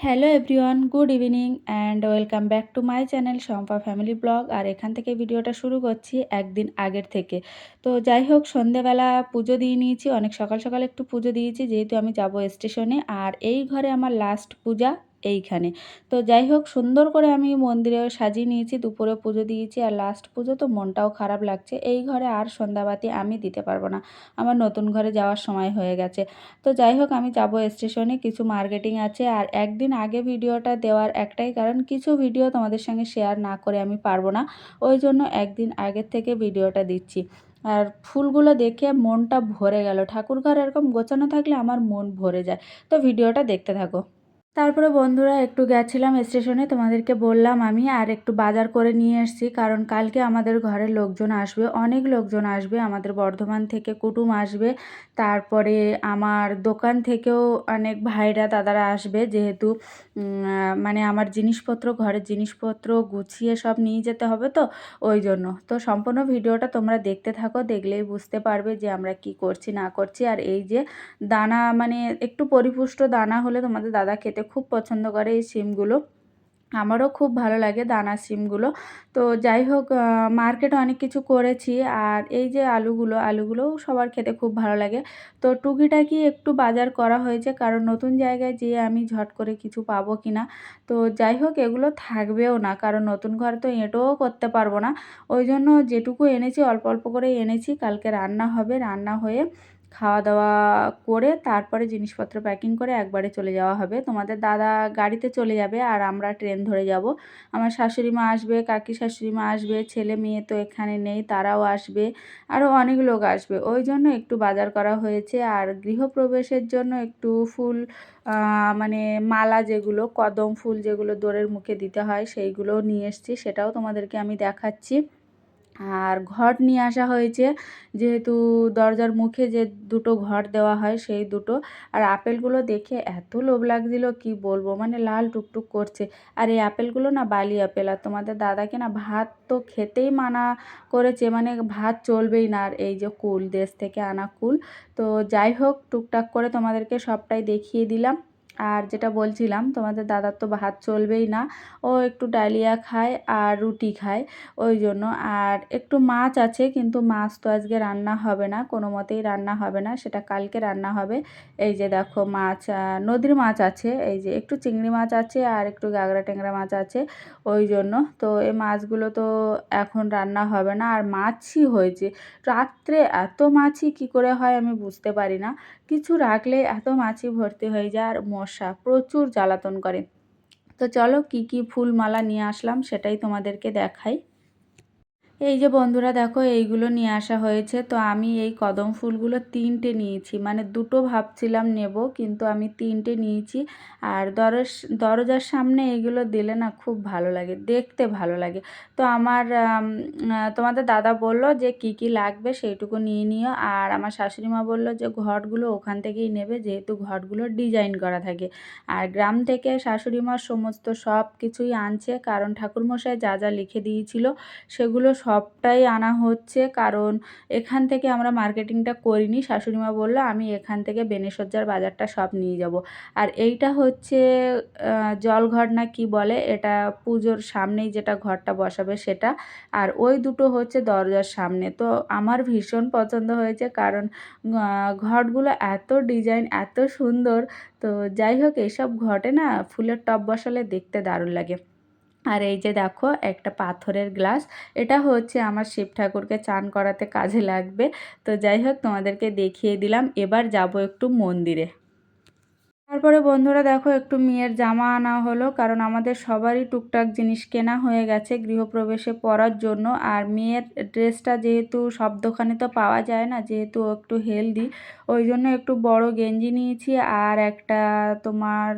Hello everyone, good evening and welcome back to my channel Shampa family blog. আর এখান থেকে ভিডিওটা শুরু করছি একদিন আগের থেকে। তো যাই হোক, সন্ধেবেলা পুজো দিয়ে নিয়েছি, অনেক সকাল সকাল একটু পুজো দিয়েছি যেহেতু আমি যাব স্টেশনে। আর এই ঘরে আমার লাস্ট পূজা এইখানে। তো যাই হোক, সুন্দর করে আমি মন্দিরে সাজিয়ে নিয়েছি, দুপুরে পুজো দিয়েছি আর লাস্ট পুজো, তো মনটাও খারাপ লাগছে। এই ঘরে আর সন্ধ্যাবাতি আমি দিতে পারবো না, আমার নতুন ঘরে যাওয়ার সময় হয়ে গেছে। তো যাই হোক, আমি যাব স্টেশনে, কিছু মার্কেটিং আছে। আর একদিন আগে ভিডিওটা দেওয়ার একটাই কারণ, কিছু ভিডিও তোমাদের সঙ্গে শেয়ার না করে আমি পারবো না, ওই জন্য একদিন আগের থেকে ভিডিওটা দিচ্ছি। আর ফুলগুলো দেখে মনটা ভরে গেল, ঠাকুর ঘর এরকম গোছানো থাকলে আমার মন ভরে যায়। তো ভিডিওটা দেখতে থাকো। তারপরে বন্ধুরা একটু গেছিলাম স্টেশনে, তোমাদেরকে বললাম আমি, আর একটু বাজার করে নিয়ে এসেছি, কারণ কালকে আমাদের ঘরের লোকজন আসবে, অনেক লোকজন আসবে, আমাদের বর্ধমান থেকে কুটুম আসবে। তারপরে আমার দোকান থেকেও অনেক ভাইরা দাদারা আসবে, যেহেতু মানে আমার জিনিসপত্র, ঘরের জিনিসপত্র গুছিয়ে সব নিয়ে যেতে হবে, তো ওই জন্য। তো সম্পূর্ণ ভিডিওটা তোমরা দেখতে থাকো, দেখলেই বুঝতে পারবে যে আমরা কি করছি না করছি। আর এই যে দানা, মানে একটু পরিপুষ্ট দানা হলে তোমাদের দাদা খেতে খুব পছন্দ করে এই সিমগুলো, আমারও খুব ভালো লাগে দানা সিমগুলো। তো যাই হোক, মার্কেটে অনেক কিছু করেছি। আর এই যে আলুগুলোও সবার খেতে খুব ভালো লাগে। তো টুকিটাকি একটু বাজার করা হয়েছে, কারণ নতুন জায়গায় যেয়ে আমি ঝট করে কিছু পাবো কি না। তো যাই হোক, এগুলো থাকবেও না, কারণ নতুন ঘর তো এঁটোও করতে পারবো না। ওই জন্য যেটুকু এনেছি অল্প অল্প করে এনেছি, কালকে রান্না হবে, রান্না হয়ে খাওয়া দাওয়া করে তারপরে জিনিসপত্র প্যাকিং করে একবারে চলে যাওয়া হবে। তোমাদের দাদা গাড়িতে চলে যাবে আর আমরা ট্রেন ধরে যাব। আমার শাশুড়ি মা আসবে, কাকি শাশুড়ি মা আসবে, ছেলে মেয়ে তো এখানে নেই, তারাও আসবে, আরও অনেক লোক আসবে, ওই জন্য একটু বাজার করা হয়েছে। আর গৃহপ্রবেশের জন্য একটু ফুল, মানে মালা, যেগুলো কদম ফুল যেগুলো দোরের মুখে দিতে হয়, সেইগুলোও নিয়ে এসেছি, সেটাও তোমাদেরকে আমি দেখাচ্ছি। আর ঘট নিয়ে আসা হয়েছে, যেহেতু দরজার মুখে যে দুটো ঘট দেওয়া হয় সেই দুটো। আর আপেলগুলো দেখে এত লোভ লাগছিল কি বলবো, মানে লাল টুকটুক করছে। আর এই আপেলগুলো না বালি আপেল, আর তোমাদের দাদাকে না ভাত তো খেতেই মানা করেছে, মানে ভাত চলবেই না। আর এই যে কুল, দেশ থেকে আনা কুল। তো যাই হোক, টুকটাক করে তোমাদেরকে সবটাই দেখিয়ে দিলাম। আর যেটা বলছিলাম, তোমাদের দাদার তো ভাত চলবেই না, ও একটু ডালিয়া খায় আর রুটি খায়, ওই জন্য। আর একটু মাছ আছে, কিন্তু মাছ তো আজকে রান্না হবে না, কোনো মতেই রান্না হবে না, সেটা কালকে রান্না হবে। এই যে দেখো মাছ, নদীর মাছ আছে, এই যে একটু চিংড়ি মাছ আছে আর একটু গাগরা ট্যাংরা মাছ আছে, ওই জন্য। তো এই মাছগুলো তো এখন রান্না হবে না। আর মাছই হয়েছে রাত্রে, এত মাছই কি করে হয় আমি বুঝতে পারি না, কিছু রাখলে এত মাছি ভর্তি হয়ে যায়, আর মশা প্রচুর জ্বালাতন করে। তো চলো, কি কি ফুল মালা নিয়ে আসলাম সেটাই তোমাদেরকে দেখাই। এই যে বন্ধুরা দেখো, এইগুলো নিয়ে আসা হয়েছে। তো আমি এই কদম ফুলগুলো তিনটে নিয়েছি, মানে দুটো ভাবছিলাম নেব, কিন্তু আমি তিনটে নিয়েছি। আর দরজার সামনে এইগুলো দিলে না খুব ভালো লাগে, দেখতে ভালো লাগে। তো আমার তোমাদের দাদা বলল যে কি কি লাগবে সেইটুকু নিয়ে নিও। আর আমার শাশুড়ি মা বললো যে ঘটগুলো ওখান থেকেই নেবে, যেহেতু ঘটগুলো ডিজাইন করা থাকে। আর গ্রাম থেকে শাশুড়ি মা সমস্ত সব কিছুই আনছে, কারণ ঠাকুরমশাই যা যা লিখে দিয়েছিল সেগুলো সবটাই আনা হচ্ছে, কারণ এখান থেকে আমরা মার্কেটিংটা করিনি। শাশুড়িমা বলল আমি এখান থেকে বেনেসজ্জার বাজারটা সব নিয়ে যাব। আর এইটা হচ্ছে জলঘট না কি বলে, এটা পুজোর সামনেই যেটা ঘরটা বসাবে সেটা। আর ওই দুটো হচ্ছে দরজার সামনে। তো আমার ভীষণ পছন্দ হয়েছে, কারণ ঘটগুলো এত ডিজাইন, এত সুন্দর। তো যাই হোক, এইসব ঘটে না ফুলের টব বসালে দেখতে দারুণ লাগে। আর এই যে দেখো একটা পাথরের গ্লাস, এটা হচ্ছে আমার শিব ঠাকুরকে চান করাতে কাজে লাগবে। তো যাই হোক, তোমাদেরকে দেখিয়ে দিলাম, এবার যাব একটু মন্দিরে। তারপরে বন্ধুরা দেখো, একটু মেয়ের জামা আনা হলো, কারণ আমাদের সবারই টুকটাক জিনিস কেনা হয়ে গেছে গৃহপ্রবেশে পরার জন্য। আর মেয়ের ড্রেসটা যেহেতু সব দোকানে তো পাওয়া যায় না, যেহেতু ও একটু হেলদি, ওই জন্য একটু বড় গেঞ্জি নিয়েছি আর একটা তোমার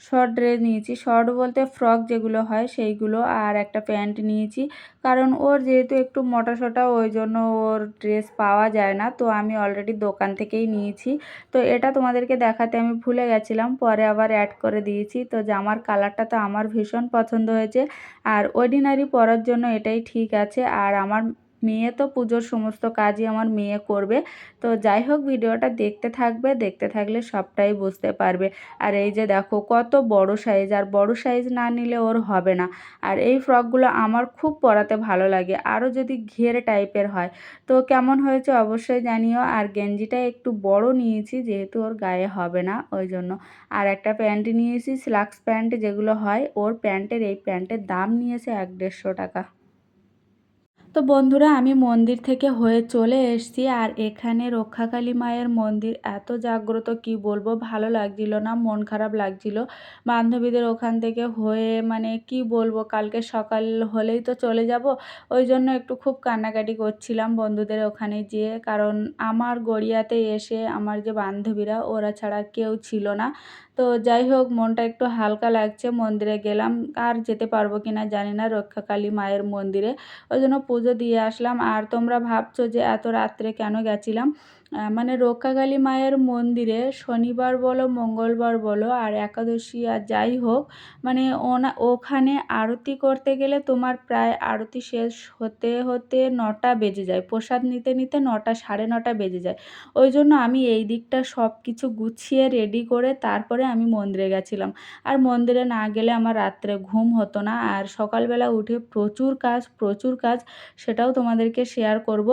শর্ট ড্রেস নিয়েছি, শর্ট বলতে ফ্রক যেগুলো হয় সেইগুলো, আর একটা প্যান্ট নিয়েছি। কারণ ওর যেহেতু একটু মোটাসোটা, ওই জন্য ওর ড্রেস পাওয়া যায় না, তো আমি অলরেডি দোকান থেকেই নিয়েছি। তো এটা তোমাদেরকে দেখাতে আমি ভুলে গেছিলাম, পরে আবার অ্যাড করে দিয়েছি। তো জামার কালারটা তো আমার ভীষণ পছন্দ হয়েছে, আর অর্ডিনারি পরার জন্য এটাই ঠিক আছে। আর আমার মেয়ে তো পুজোর সমস্ত কাজই আমার মেয়ে করবে। তো যাই হোক, ভিডিওটা দেখতে থাকবে, দেখতে থাকলে সবটাই বুঝতে পারবে। আর এই যে দেখো কত বড় সাইজ, আর বড় সাইজ না নিলে ওর হবে না। আর এই ফ্রকগুলো আমার খুব পরাতে ভালো লাগে, আরও যদি ঘের টাইপের হয়। তো কেমন হয়েছে অবশ্যই জানিও। আর গেঞ্জিটা একটু বড় নিয়েছি যেহেতু ওর গায়ে হবে না ওই জন্য। আর একটা প্যান্ট নিয়েছি, স্লাক্স প্যান্ট যেগুলো হয়, ওর প্যান্টের এই প্যান্টের দাম নিয়েছে 150 টাকা। তো বন্ধুরা, আমি মন্দির থেকে হয়ে চলে এসেছি। আর এখানে রক্ষাকালী মায়ের মন্দির এত জাগ্রত, কি বলবো, ভালো লাগছিল না, মন খারাপ লাগছিল। বান্ধবীদের ওখান থেকে হয়ে মানে কি বলবো, কালকে সকাল হলেই তো চলে যাব, ওই জন্য একটু খুব কান্নাকাটি করছিলাম বন্ধুদের ওখানে যেয়ে। কারণ আমার গড়িয়াতে এসে আমার যে বান্ধবীরা, ওরা ছাড়া কেউ ছিল না। তো যাই হোক, মনটা একটু হালকা লাগছে। মন্দিরে গেলাম, আর যেতে পারবো কিনা জানি না রক্ষাকালী মায়ের মন্দিরে, ওই জন্য পুজো দিয়ে আসলাম। আর তোমরা ভাবছো যে এত রাত্রে কেন গেছিলাম, মানে রক্ষাকালী মায়ের মন্দিরে শনিবার বলো, মঙ্গলবার বলো, আর একাদশী আর যাই হোক, মানে ওখানে আরতি করতে গেলে তোমার প্রায় আরতি শেষ হতে হতে 9টা বেজে যায়, প্রসাদ নিতে নিতে 9টা, সাড়ে 9টা বেজে যায়। ওই জন্য আমি এই দিকটা সব কিছু গুছিয়ে রেডি করে তারপরে আমি মন্দিরে গেছিলাম। আর মন্দিরে না গেলে আমার রাত্রে ঘুম হতো না। আর সকালবেলা উঠে প্রচুর কাজ, প্রচুর কাজ, সেটাও তোমাদেরকে শেয়ার করব।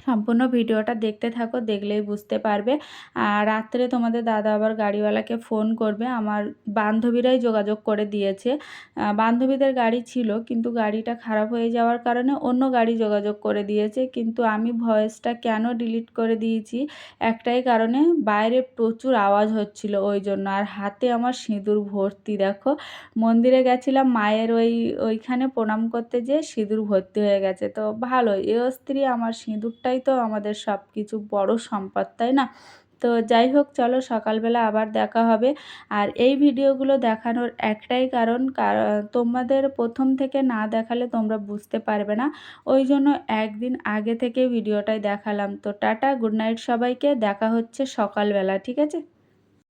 সম্পূর্ণ ভিডিওটা দেখতে থাকো, দেখলেই বুঝতে পারবে। আর রাত্রে তোমাদের দাদা আবার গাড়িওয়ালাকে ফোন করবে, আমার বান্ধবীরাই যোগাযোগ করে দিয়েছে। বান্ধবীদের গাড়ি ছিল কিন্তু গাড়িটা খারাপ হয়ে যাওয়ার কারণে অন্য গাড়ি যোগাযোগ করে দিয়েছে। কিন্তু আমি ভয়েসটা কেন ডিলিট করে দিয়েছি, একটাই কারণে, বাইরে প্রচুর আওয়াজ হচ্ছিল ওই জন্য। আর হাতে আমার সিঁদুর ভর্তি, দেখো মন্দিরে গেছিলাম মায়ের ওইখানে প্রণাম করতে, যেয়ে সিঁদুর ভর্তি হয়ে গেছে। তো ভালো, এ স্ত্রী, আমার সিঁদুরটাই তো আমাদের সব কিছু বড় সম্পদ, তাই না? তো যাই হোক, চলো সকালবেলা আবার দেখা হবে। আর এই ভিডিওগুলো দেখানোর একটাই কারণ, তোমাদের প্রথম থেকে না দেখালে তোমরা বুঝতে পারবে না, ওই জন্য একদিন আগে থেকে ভিডিওটাই দেখালাম। তো টাটা, গুড নাইট সবাইকে, দেখা হচ্ছে সকালবেলা, ঠিক আছে?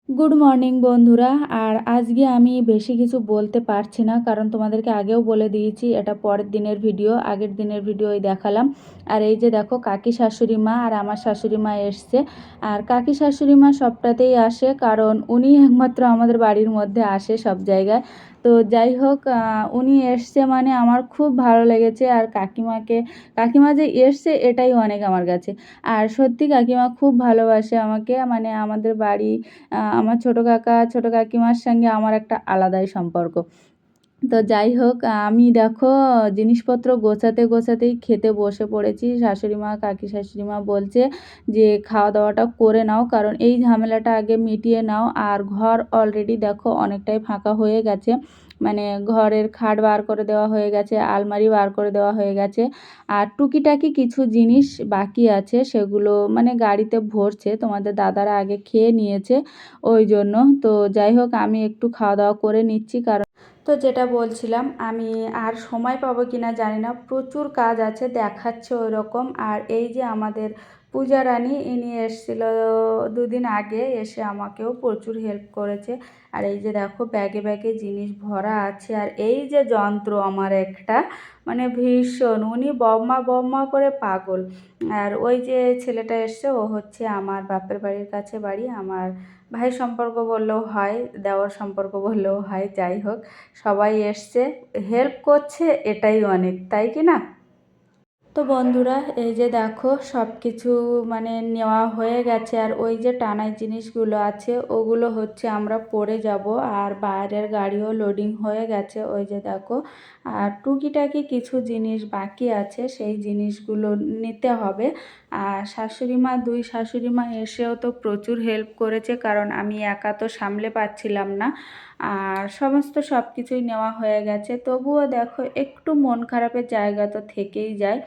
গুড মর্নিং বন্ধুরা। আর আজকে আমি বেশি কিছু বলতে পারছি না, কারণ তোমাদেরকে আগেও বলে দিয়েছি এটা পরের দিনের ভিডিও, আগের দিনের ভিডিওই দেখালাম। আর এই যে দেখো কাকি শাশুড়ি মা আর আমার শাশুড়ি মা এসছে। আর কাকি শাশুড়ি মা সবটাতেই আসে, কারণ উনি একমাত্র আমাদের বাড়ির মধ্যে আসে সব জায়গায়। তো যাই হোক, উনি এসছে মানে আমার খুব ভালো লেগেছে। আর কাকিমা যে এসছে এটাই অনেক আমার কাছে। আর সত্যি কাকিমা খুব ভালোবাসে আমাকে, মানে আমাদের বাড়ি, আমার ছোটো কাকা ছোটো কাকিমার সঙ্গে আমার একটা আলাদাই সম্পর্ক। তো যাই হোক, আমি দেখো জিনিসপত্র গোছাতে গোছাতেই খেতে বসে পড়েছি। কাকি শাশুড়ি মা বলছে যে খাওয়া দাওয়াটা করে নাও, কারণ এই ঝামেলাটা আগে মিটিয়ে নাও। আর ঘর অলরেডি দেখো অনেকটাই ফাঁকা হয়ে গেছে, মানে ঘরের খাট বার করে দেওয়া হয়ে গেছে, আলমারি বার করে দেওয়া হয়ে গেছে। আর টুকিটাকি কিছু জিনিস বাকি আছে, সেগুলো মানে গাড়িতে ভরছে, তোমাদের দাদারা আগে খেয়ে নিয়েছে ওই জন্য। তো যাই হোক, আমি একটু খাওয়া দাওয়া করে নিচ্ছি। কারণ তো যেটা বলছিলাম, আমি আর সময় পাবো কিনা জানি না, প্রচুর কাজ আছে, দেখাচ্ছে ওই রকম। আর এই যে আমাদের পূজা রানী, ইনি এসেছিল 2 দিন আগে, এসে আমাকেও প্রচুর হেল্প করেছে। আর এই যে দেখো ব্যাগে ব্যাগে জিনিস ভরা আছে। আর এই যে যন্ত্র আমার একটা, মানে ভীষণ, উনি বম্মা বম্মা করে পাগল। আর ওই যে ছেলেটা এসছে, ও হচ্ছে আমার বাপের বাড়ির কাছে বাড়ি, আমার ভাই সম্পর্ক বললেও হয়, দেওয়ার সম্পর্ক বললেও হয়। যাই হোক, সবাই এসছে, হেল্প করছে, এটাই অনেক, তাই কি না? তো বন্ধুরা, এই যে দেখো সব কিছু মানে নেওয়া হয়ে গেছে। আর ওই যে টানাই জিনিসগুলো আছে ওগুলো হচ্ছে আমরা পরে যাব। আর বাইরের গাড়িও লোডিং হয়ে গেছে, ওই যে দেখো। আর টুকিটাকি কিছু জিনিস বাকি আছে, সেই জিনিসগুলো নিতে হবে। আর দুই শাশুড়ি মা এসেও তো প্রচুর হেল্প করেছে, কারণ আমি একা তো সামলে পাচ্ছিলাম না। আর সমস্ত সব কিছুই নেওয়া হয়ে গেছে, তবুও দেখো একটু মন খারাপের জায়গা তো থেকেই যায়।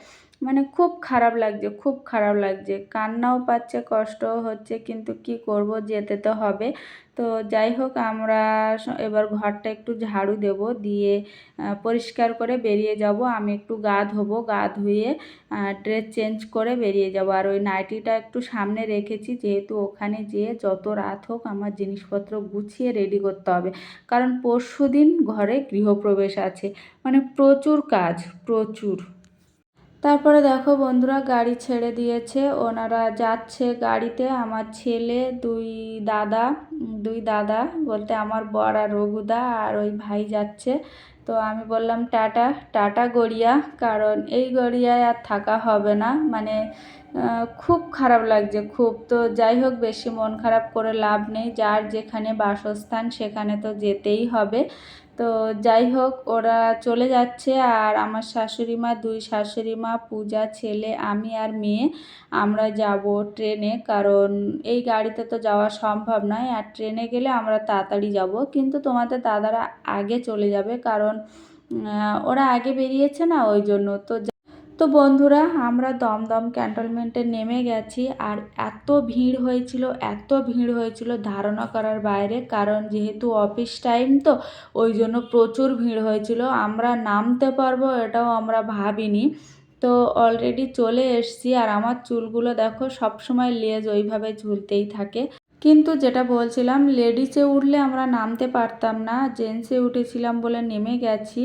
মানে খুব খারাপ লাগছে, খুব খারাপ লাগছে, কান্নাও পাচ্ছে, কষ্টও হচ্ছে, কিন্তু কি করব, যেতে তো হবে। তো যাই হোক, আমরা এবার ঘরটা একটু ঝাড়ু দেব, দিয়ে পরিষ্কার করে বেরিয়ে যাব। আমি একটু গা ধোবো, গা ধুয়ে ড্রেস চেঞ্জ করে বেরিয়ে যাব। আর ওই নাইটিটা একটু সামনে রেখেছি, যেহেতু ওখানে যেয়ে যত রাত হোক আমার জিনিসপত্র গুছিয়ে রেডি করতে হবে। কারণ পরশুদিন ঘরে গৃহপ্রবেশ আছে, মানে প্রচুর কাজ, প্রচুর। তারপরে দেখো বন্ধুরা গাড়ি ছেড়ে দিয়েছে, ওনারা যাচ্ছে গাড়িতে। আমার ছেলে, দুই দাদা বলতে আমার বর আর রঘুদা আর ওই ভাই যাচ্ছে। তো আমি বললাম টাটা টাটা গড়িয়া, কারণ এই গড়িয়ায় আর থাকা হবে না, মানে খুব খারাপ লাগছে খুব। তো যাই হোক, বেশি মন খারাপ করে লাভ নেই, যার যেখানে বাসস্থান সেখানে তো যেতেই হবে। তো যাই হোক, ওরা চলে যাচ্ছে। আর আমার শাশুড়ি মা, দুই শাশুড়ি মা, পূজা, ছেলে, আমি আর মেয়ে, আমরা যাব ট্রেনে, কারণ এই গাড়িতে তো যাওয়া সম্ভব নয়। আর ট্রেনে গেলে আমরা তাড়াতাড়ি যাব, কিন্তু তোমাদের দাদারা আগে চলে যাবে, কারণ ওরা আগে বেরিয়েছে না, ওই জন্য। তো বন্ধুরা, আমরা দমদম ক্যান্টনমেন্টে নেমে গেছি। আর এত ভিড় হয়েছিল, এত ভিড় হয়েছিল ধারণা করার বাইরে, কারণ যেহেতু অফিস টাইম, তো ওই জন্য প্রচুর ভিড় হয়েছিল। আমরা নামতে পারবো এটাও আমরা ভাবিনি। তো অলরেডি চলে এসছি। আর আমার চুলগুলো দেখো, সবসময় লেজ ওইভাবে ঝুলতেই থাকে। কিন্তু যেটা বলছিলাম, লেডিসে উঠলে আমরা নামতে পারতাম না, জেন্টসে উঠেছিলাম বলে নেমে গেছি।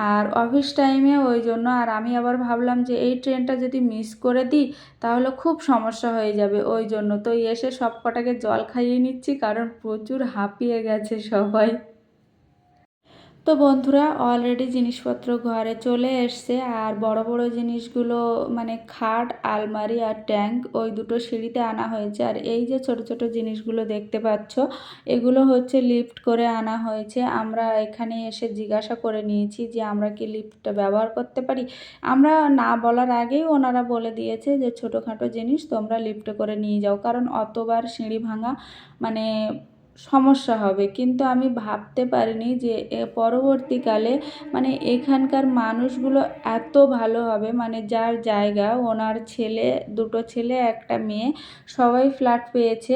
আর অফিস টাইমে ওই জন্য। আর আমি আবার ভাবলাম যে এই ট্রেনটা যদি মিস করে দিই তাহলে খুব সমস্যা হয়ে যাবে, ওই জন্য। তো এসে সব কটাকে জল খাইয়ে নিচ্ছি, কারণ প্রচুর হাঁপিয়ে গেছে সবাই। তো বন্ধুরা, অলরেডি জিনিসপত্র ঘরে চলে এসছে। আর বড় বড় জিনিসগুলো মানে খাট, আলমারি আর ট্যাঙ্ক, ওই দুটো সিঁড়িতে আনা হয়েছে। আর এই যে ছোট ছোট জিনিসগুলো দেখতে পাচ্ছ, এগুলো হচ্ছে লিফট করে আনা হয়েছে। আমরা এখানে এসে জিজ্ঞাসা করে নিয়েছি যে আমরা কি লিফটটা ব্যবহার করতে পারি। আমরা না বলার আগেই ওনারা বলে দিয়েছে যে ছোটোখাটো জিনিস তোমরা লিফটে করে নিয়ে যাও, কারণ অতবার সিঁড়ি ভাঙা মানে সমস্যা হবে। কিন্তু আমি ভাবতে পারিনি যে পরবর্তীকালে মানে এখানকার মানুষগুলো এত ভালো হবে, মানে যার জায়গা, ওনার ছেলে, দুটো ছেলে একটা মেয়ে, সবাই ফ্ল্যাট পেয়েছে।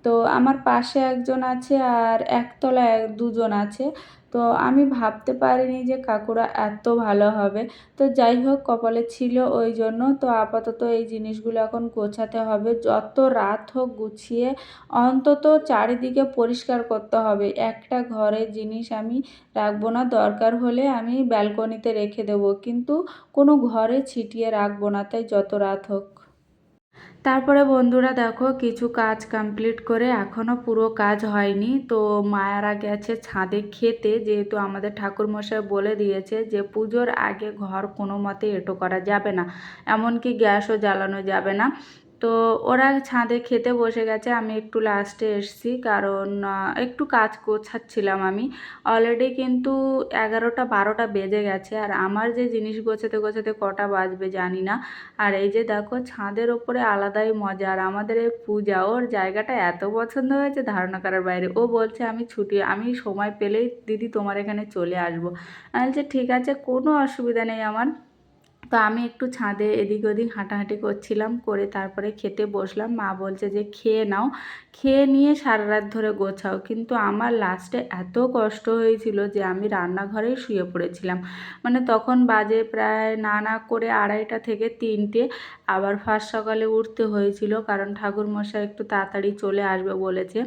তো আমার পাশে একজন আছে আর একতলায় দুজন আছে। তো আমি ভাবতে পারিনি যে কাকুরা এত ভালো হবে। তো যাই হোক, কপালে ছিল ওই জন্য। তো আপাতত এই জিনিসগুলো এখন গোছাতে হবে, যত রাত হোক গুছিয়ে অন্তত চারিদিকে পরিষ্কার করতে হবে। একটা ঘরে জিনিস আমি রাখবো না, দরকার হলে আমি ব্যালকনিতে রেখে দেবো, কিন্তু কোনো ঘরে ছিটিয়ে রাখবো না, তাই যত রাত হোক। তারপরে বন্ধুরা দেখো, কিছু কাজ কমপ্লিট করে এখনও পুরো কাজ হয়নি। তো মায়ারা গেছে ছাদে খেতে, যেহেতু আমাদের ঠাকুরমশাই বলে দিয়েছে যে পুজোর আগে ঘর কোনো মতে এঁটো করা যাবে না, এমনকি গ্যাসও জ্বালানো যাবে না। তো ওরা ছাদে খেতে বসে গেছে, আমি একটু লাস্টে এসছি, কারণ একটু কাজ গোছাচ্ছিলাম আমি। অলরেডি কিন্তু 11টা 12টা বেজে গেছে। আর আমার যে জিনিস গোছাতে গোছাতে কটা বাজবে জানি না। আর এই যে দেখো, ছাদের ওপরে আলাদাই মজা। আর আমাদের এই পূজা, ওর জায়গাটা এত পছন্দ হয়েছে ধারণা করার বাইরে। ও বলছে আমি সময় পেলেই দিদি তোমার এখানে চলে আসবো। আমি বলছি ঠিক আছে, কোনো অসুবিধা নেই আমার। তো আমি একটু ছাদে এদিক ওদিক হাঁটাহাঁটি করছিলাম, করে তারপরে খেতে বসলাম। মা বলছে যে খেয়ে নাও, খেয়ে নিয়ে সারা রাত ধরে গোছাও। কিন্তু আমার লাস্টে এত কষ্ট হয়েছিল যে আমি রান্নাঘরেই শুয়ে পড়েছিলাম। মানে তখন বাজে প্রায় না না করে 2:30 থেকে 3টে। আবার ফার্স্ট সকালে উঠতে হয়েছিল, কারণ ঠাকুরমশাই একটু তাড়াতাড়ি চলে আসবে বলেছে।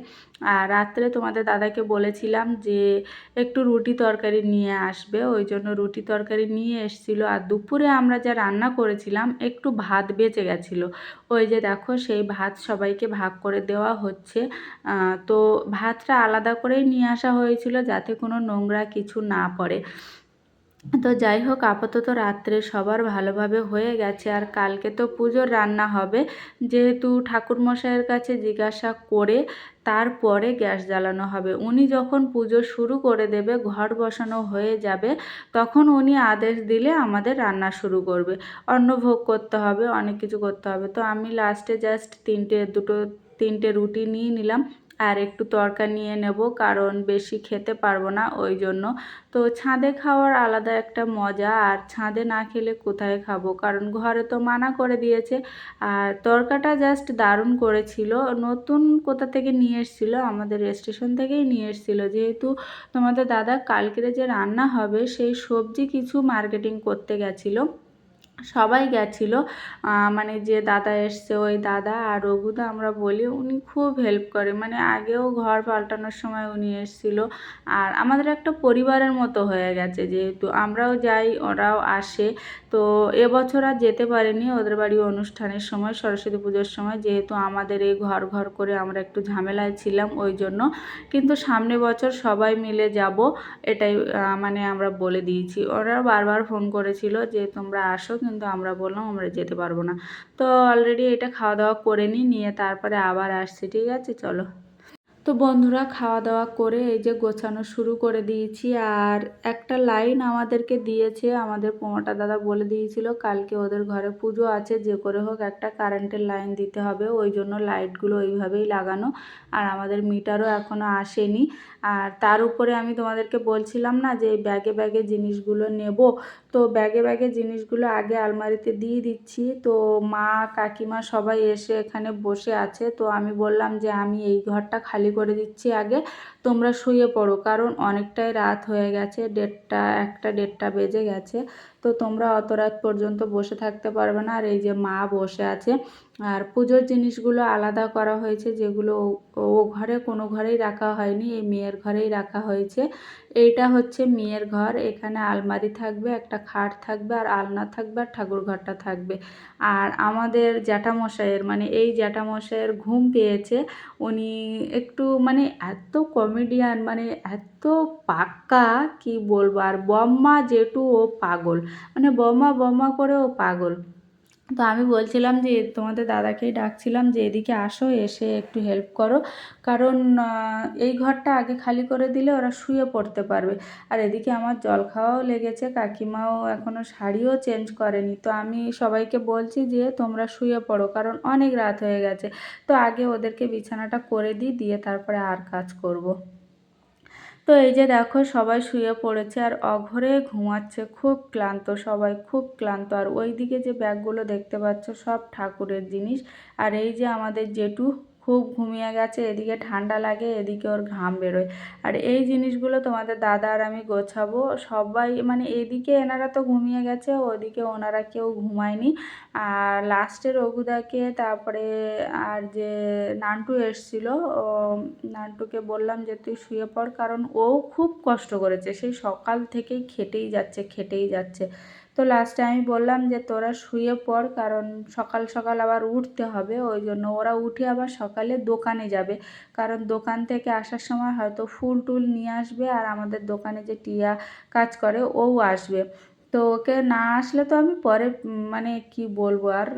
আর রাত্রে তোমাদের দাদাকে বলেছিলাম যে একটু রুটি তরকারি নিয়ে আসবে, ওই জন্য রুটি তরকারি নিয়ে এসেছিলো। আর দুপুরে আমরা যা রান্না করেছিলাম, একটু ভাত বেঁচে গেছিলো। ওই যে দেখো, সেই ভাত সবাইকে ভাগ করে দেওয়া হচ্ছে। তো ভাতটা আলাদা করেই নিয়ে আসা হয়েছিল, যাতে কোনো নোংরা কিছু না পড়ে। তো যাই হোক, আপাতত রাত্রে সবার ভালোভাবে হয়ে গেছে। আর কালকে তো পুজোর রান্না হবে, যেহেতু ঠাকুরমশাইয়ের কাছে জিজ্ঞাসা করে তারপরে গ্যাস জ্বালানো হবে। উনি যখন পুজো শুরু করে দেবে, ঘট বসানো হয়ে যাবে, তখন উনি আদেশ দিলে আমাদের রান্না শুরু করবে। অন্নভোগ করতে হবে, অনেক কিছু করতে হবে। তো আমি লাস্টে জাস্ট তিনটে রুটি নিয়ে নিলাম, আর একটু তরকা নিয়ে নেব, কারণ বেশি খেতে পারবো না, ওই জন্য। তো ছাদে খাওয়ার আলাদা একটা মজা, আর ছাদে না খেলে কোথায় খাবো, কারণ ঘরে তো মানা করে দিয়েছে। আর তরকাটা জাস্ট দারুণ করেছিল, নতুন কোথা থেকে নিয়ে এসেছিলো, আমাদের স্টেশন থেকেই নিয়ে এসেছিলো। যেহেতু তোমাদের দাদা কালকের যে রান্না হবে সেই সবজি কিছু মার্কেটিং করতে গেছিলো, সবাই গেছিলো। মানে যে দাদা এসছে ওই দাদা আর রঘুদা আমরা বলি, উনি খুব হেল্প করে, মানে আগেও ঘর পাল্টানোর সময় উনি এসেছিল। আর আমাদের একটা পরিবারের মতো হয়ে গেছে, যেহেতু আমরাও যাই ওরাও আসে। তো এবছর আর যেতে পারিনি ওদের বাড়ি অনুষ্ঠানের সময়, সরস্বতী পুজোর সময়, যেহেতু আমাদের এই ঘর ঘর করে আমরা একটু ঝামেলায় ছিলাম ওই জন্য। কিন্তু সামনে বছর সবাই মিলে যাব, এটাই মানে আমরা বলে দিয়েছি। ওরা বারবার ফোন করেছিল যে তোমরা আসো, কিন্তু আমরা বললাম আমরা যেতে পারবো না। তো অলরেডি এটা খাওয়া দাওয়া করে নিয়ে তারপরে আবার আসছি, ঠিক আছে চলো। তো বন্ধুরা খাওয়া দাওয়া করে এই যে গোছানো শুরু করে দিয়েছি। আর একটা লাইন আমাদেরকে দিয়েছে, আমাদের পোমাটা দাদা বলে দিয়েছিল কালকে ওদের ঘরে পুজো আছে, যে করে হোক একটা কারেন্টের লাইন দিতে হবে, ওই জন্য লাইটগুলো ওইভাবেই লাগানো। আর আমাদের মিটারও এখনও আসেনি। আর তার উপরে আমি তোমাদেরকে বলছিলাম না যে ব্যাগে ব্যাগে জিনিসগুলো নেব, তো ব্যাগে ব্যাগে জিনিসগুলো আগে আলমারিতে দিয়ে দিচ্ছি। তো মা কাকিমা সবাই এসে এখানে বসে আছে, তো আমি বললাম যে আমি এই ঘরটা খালি করে দিচ্ছি আগে, তোমরা শুয়ে পড়ো, কারণ অনেকটাই রাত হয়ে গেছে, 1টা বেজে গেছে। তো তোমরা অত রাত পর্যন্ত বসে থাকতে পারবে না। আর এই যে মা বসে আছে। আর পুজোর জিনিসগুলো আলাদা করা হয়েছে, যেগুলো ও ঘরে কোনো ঘরেই রাখা হয়নি, এই মেয়ের ঘরেই রাখা হয়েছে। এইটা হচ্ছে মেয়ের ঘর, এখানে আলমারি থাকবে, একটা খাট থাকবে, আর আলনা থাকবে, আর ঠাকুর ঘরটা থাকবে। আর আমাদের জ্যাঠামশাইয়ের, মানে এই জ্যাঠামশাইয়ের ঘুম পেয়েছে। উনি একটু মানে এত কমেডিয়ান, মানে এত পাক্কা, কি বলবো। আর বম্মা জেঠু ও পাগল, মানে বম্মা বম্মা করে ও পাগল। তো আমি বলছিলাম যে তোমাদের দাদাকেই ডাকছিলাম যে এদিকে আসো, এসে একটু হেল্প করো, কারণ এই ঘরটা আগে খালি করে দিলে ওরা শুয়ে পড়তে পারবে। আর এদিকে আমার জল খাওয়াও লেগেছে, কাকিমাও এখনও শাড়িও চেঞ্জ করেনি। তো আমি সবাইকে বলছি যে তোমরা শুয়ে পড়ো, কারণ অনেক রাত হয়ে গেছে। তো আগে ওদেরকে বিছানাটা করে দিই, দিয়ে তারপরে আর কাজ করব। তো এই যে দেখো সবাই শুয়ে পড়েছে আর অঘরে ঘুমাচ্ছে, খুব ক্লান্ত, সবাই খুব ক্লান্ত। আর ওই দিকে যে ব্যাগগুলো দেখতে পাচ্ছ সব ঠাকুরের জিনিস। আর এই যে আমাদের জেঠু খুব ঘুমিয়ে গেছে, এদিকে ঠান্ডা লাগে, এদিকে ওর ঘাম বেরোয়। আর এই জিনিসগুলো তোমাদের দাদা আর আমি গোছাবো সবাই, মানে এদিকে এনারা তো ঘুমিয়ে গেছে, ওদিকে ওনারা কেউ ঘুমায়নি। আর লাস্টে রঘুদাকে, তারপরে আর যে নান্টু এসছিল, নান্টুকে বললাম যে তুই শুয়ে পড়, কারণ ও খুব কষ্ট করেছে, সেই সকাল থেকেই খেটেই যাচ্ছে খেটেই যাচ্ছে। তো লাস্টে আমি বললাম যে তোরা শুয়ে পড়, কারণ সকাল সকাল আবার উঠতে হবে, ওই জন্য ওরা উঠে আবার সকালে দোকানে যাবে, কারণ দোকান থেকে আসার সময় হয়তো ফুল টুল নিয়ে আসবে। আর আমাদের দোকানে যে টিয়া কাজ করে ও আসবে। তো ওকে না আসলে তো আমি পরে মানে কি বলবো, আর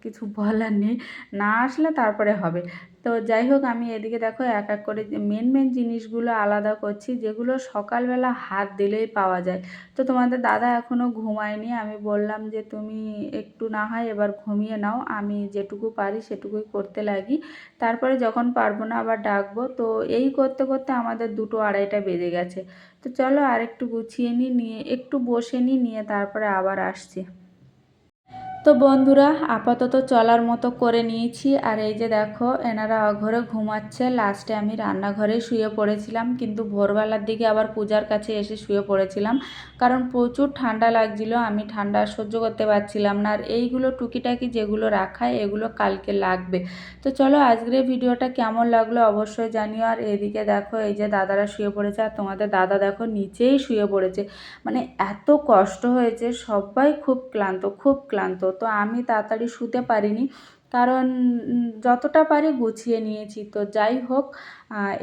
কিছু বলার নেই, না আসলে তারপরে হবে। তো যাই হোক, আমি এদিকে দেখো এক এক করে মেন মেন জিনিসগুলো আলাদা করছি, যেগুলো সকালবেলা হাত দিলেই পাওয়া যায়। তো তোমাদের দাদা এখনও ঘুমায়নি, আমি বললাম যে তুমি একটু না হয় এবার ঘুমিয়ে নাও, আমি যেটুকু পারি সেটুকুই করতে লাগি, তারপরে যখন পারবো না আবার ডাকবো। তো এই করতে করতে আমাদের 2-2:30 বেজে গেছে। তো চলো আর একটু গুছিয়ে নিয়ে একটু বসে নিয়ে তারপরে আবার আসছি। তো বন্ধুরা আপাতত চলার মতো করে নিয়েছি। আর এই যে দেখো এনারা অঘরে ঘুমাচ্ছে, লাস্টে আমি রান্নাঘরে শুয়ে পড়েছিলাম, কিন্তু ভোরবেলার দিকে আবার পূজার কাছে এসে শুয়ে পড়েছিলাম, কারণ প্রচুর ঠান্ডা লাগছিল, আমি ঠান্ডা সহ্য করতে পারছিলাম না। আর এইগুলো টুকিটাকি যেগুলো রাখায় এগুলো কালকে লাগবে। তো চলো আজকের ভিডিওটা কেমন লাগলো অবশ্যই জানিও। আর এদিকে দেখো এই যে দাদারা শুয়ে পড়েছে, আর তোমাদের দাদা দেখো নিচেই শুয়ে পড়েছে, মানে এত কষ্ট হয়েছে, সবাই খুব ক্লান্ত খুব ক্লান্ত। তো আমি তাড়াতাড়ি শুতে পারিনি, কারণ যতটা পারি গুছিয়ে নিয়েছি। তো যাই হোক,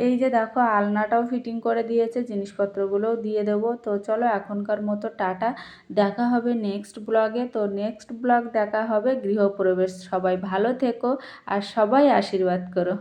এই যে দেখো আলনাটাও ফিটিং করে দিয়েছে, জিনিসপত্রগুলোও দিয়ে দেবো। তো চলো এখনকার মতো টাটা, দেখা হবে নেক্সট ব্লগে। তো নেক্সট ব্লগ দেখা হবে গৃহপ্রবেশ। সবাই ভালো থেকো আর সবাই আশীর্বাদ করো।